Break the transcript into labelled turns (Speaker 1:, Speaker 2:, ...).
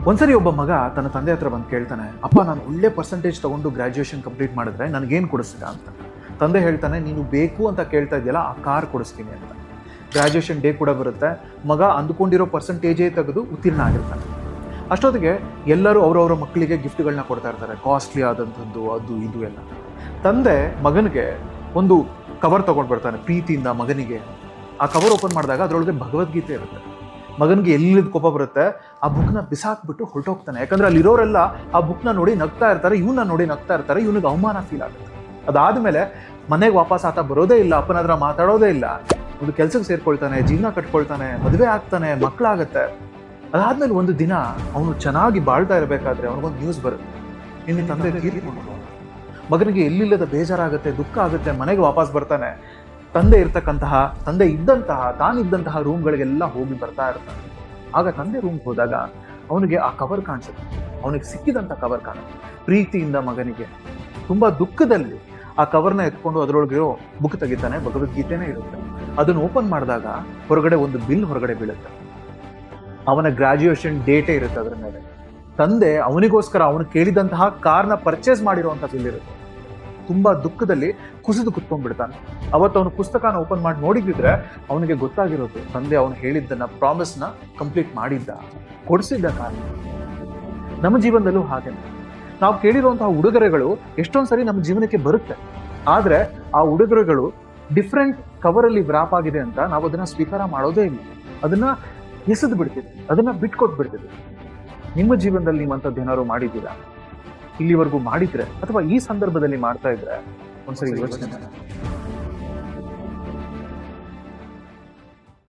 Speaker 1: ಒಂದ್ಸರಿ ಒಬ್ಬ ಮಗ ತನ್ನ ತಂದೆ ಹತ್ರ ಬಂದು ಕೇಳ್ತಾನೆ, ಅಪ್ಪ ನಾನು ಒಳ್ಳೆ ಪರ್ಸೆಂಟೇಜ್ ತಗೊಂಡು ಗ್ರಾಜ್ಯುಯೇಷನ್ ಕಂಪ್ಲೀಟ್ ಮಾಡಿದ್ರೆ ನನಗೇನು ಕೊಡಿಸ್ತೀರಾ ಅಂತ. ತಂದೆ ಹೇಳ್ತಾನೆ, ನೀನು ಬೇಕು ಅಂತ ಕೇಳ್ತಾ ಇದೆಯಲ್ಲ ಆ ಕಾರ್ ಕೊಡಿಸ್ತೀನಿ ಅಂತ. ಗ್ರಾಜ್ಯುಯೇಷನ್ ಡೇ ಕೂಡ ಬರುತ್ತೆ, ಮಗ ಅಂದುಕೊಂಡಿರೋ ಪರ್ಸೆಂಟೇಜೇ ತೆಗೆದು ಉತ್ತೀರ್ಣ ಆಗಿರ್ತಾನೆ. ಅಷ್ಟೊತ್ತಿಗೆ ಎಲ್ಲರೂ ಅವರವರ ಮಕ್ಕಳಿಗೆ ಗಿಫ್ಟ್ಗಳನ್ನ ಕೊಡ್ತಾ ಇರ್ತಾರೆ, ಕಾಸ್ಟ್ಲಿ ಆದಂಥದ್ದು ಅದು ಇದು ಎಲ್ಲ. ತಂದೆ ಮಗನಿಗೆ ಒಂದು ಕವರ್ ತೊಗೊಂಡು ಬರ್ತಾನೆ ಪ್ರೀತಿಯಿಂದ ಮಗನಿಗೆ. ಆ ಕವರ್ ಓಪನ್ ಮಾಡಿದಾಗ ಅದರೊಳಗೆ ಭಗವದ್ಗೀತೆ ಇರುತ್ತೆ. ಮಗನಿಗೆ ಎಲ್ಲಿದ್ ಕೋಪ ಬರುತ್ತೆ, ಆ ಬುಕ್ನ ಬಿಸಾಕ್ಬಿಟ್ಟು ಹೊರಟೋಗ್ತಾನೆ. ಯಾಕಂದ್ರೆ ಅಲ್ಲಿರೋರೆಲ್ಲ ಆ ಬುಕ್ನ ನೋಡಿ ನಗ್ತಾ ಇರ್ತಾರೆ, ಇವನ್ನ ನೋಡಿ ನಗ್ತಾ ಇರ್ತಾರೆ, ಇವನಿಗೆ ಅವಮಾನ ಫೀಲ್ ಆಗುತ್ತೆ. ಅದಾದ್ಮೇಲೆ ಮನೆಗೆ ವಾಪಸ್ ಆತ ಬರೋದೇ ಇಲ್ಲ, ಅಪ್ಪನ ಹತ್ರ ಮಾತಾಡೋದೇ ಇಲ್ಲ. ಒಂದು ಕೆಲ್ಸಕ್ಕೆ ಸೇರ್ಕೊಳ್ತಾನೆ, ಜೀವನ ಕಟ್ಕೊಳ್ತಾನೆ, ಮದುವೆ ಆಗ್ತಾನೆ, ಮಕ್ಕಳಾಗತ್ತೆ. ಅದಾದ್ಮೇಲೆ ಒಂದು ದಿನ ಅವನು ಚೆನ್ನಾಗಿ ಬಾಳ್ತಾ ಇರಬೇಕಾದ್ರೆ ಅವನಿಗೊಂದು ನ್ಯೂಸ್ ಬರುತ್ತೆ, ನಿನ್ನ ತಂದೆ ತೀರ್ಕೊಂಡು. ಮಗನಿಗೆ ಎಲ್ಲಿಲ್ಲದ ಬೇಜಾರಾಗುತ್ತೆ, ದುಃಖ ಆಗುತ್ತೆ. ಮನೆಗೆ ವಾಪಸ್ ಬರ್ತಾನೆ. ತಂದೆ ಇದ್ದಂತಹ ತಾನಿದ್ದಂತಹ ರೂಮ್ಗಳಿಗೆಲ್ಲ ಹೋಗಿ ಬರ್ತಾ ಇರ್ತಾನೆ. ಆಗ ತಂದೆ ರೂಮ್ಗೆ ಹೋದಾಗ ಅವನಿಗೆ ಆ ಕವರ್ ಕಾಣಿಸುತ್ತೆ, ಅವನಿಗೆ ಸಿಕ್ಕಿದಂಥ ಕವರ್ ಕಾಣುತ್ತೆ. ಪ್ರೀತಿಯಿಂದ ಮಗನಿಗೆ ತುಂಬಾ ದುಃಖದಲ್ಲಿ ಆ ಕವರ್ನ ಎತ್ಕೊಂಡು ಅದರೊಳಗಿರೋ ಬುಕ್ ತೆಗಿತಾನೆ, ಭಗವದ್ಗೀತೆನೇ ಇರುತ್ತೆ. ಅದನ್ನು ಓಪನ್ ಮಾಡಿದಾಗ ಹೊರಗಡೆ ಒಂದು ಬಿಲ್ ಹೊರಗಡೆ ಬೀಳುತ್ತೆ. ಅವನ ಗ್ರಾಜ್ಯುಯೇಷನ್ ಡೇಟೇ ಇರುತ್ತೆ ಅದರ ಮೇಲೆ. ತಂದೆ ಅವನಿಗೋಸ್ಕರ ಅವನು ಕೇಳಿದಂತಹ ಕಾರ್ನ ಪರ್ಚೇಸ್ ಮಾಡಿರುವಂಥ ಬಿಲ್ ಇರುತ್ತೆ. ತುಂಬಾ ದುಃಖದಲ್ಲಿ ಕುಸಿದು ಕುತ್ಕೊಂಡ್ಬಿಡ್ತಾನೆ. ಅವತ್ತು ಅವನು ಪುಸ್ತಕನ ಓಪನ್ ಮಾಡಿ ನೋಡಿದ್ರೆ ಅವನಿಗೆ ಗೊತ್ತಾಗಿರೋದು, ತಂದೆ ಅವನು ಹೇಳಿದ್ದನ್ನ ಪ್ರಾಮಿಸ್ನ ಕಂಪ್ಲೀಟ್ ಮಾಡಿದ್ದ, ಕೊಡಿಸಿದ್ದ ಕಾರಣ. ನಮ್ಮ ಜೀವನದಲ್ಲೂ ಹಾಗೇನೆ ನಾವು ಕೇಳಿರುವಂತಹ ಉಡುಗೊರೆಗಳು ಎಷ್ಟೊಂದು ಸರಿ ನಮ್ಮ ಜೀವನಕ್ಕೆ ಬರುತ್ತೆ. ಆದ್ರೆ ಆ ಉಡುಗೊರೆಗಳು ಡಿಫ್ರೆಂಟ್ ಕವರಲ್ಲಿ ವ್ರಾಪ್ ಆಗಿದೆ ಅಂತ ನಾವು ಅದನ್ನ ಸ್ವೀಕಾರ ಮಾಡೋದೇ ಇಲ್ಲ. ಅದನ್ನ ಎಸೆದು ಬಿಡ್ತೀವಿ, ಅದನ್ನ ಬಿಟ್ಕೊಟ್ಟು ಬಿಡ್ತೀವಿ. ನಿಮ್ಮ ಜೀವನದಲ್ಲಿ ನಿಮ್ಮಂಥದ್ದು ಏನಾದ್ರು ಮಾಡಿದ್ದೀರಾ? ಇಲ್ಲಿವರೆಗೂ ಮಾಡಿದ್ರೆ ಅಥವಾ ಈ ಸಂದರ್ಭದಲ್ಲಿ ಮಾಡ್ತಾ ಇದ್ರೆ ಒಂದ್ಸರಿ ಯೋಚನೆ ಮಾಡಿ.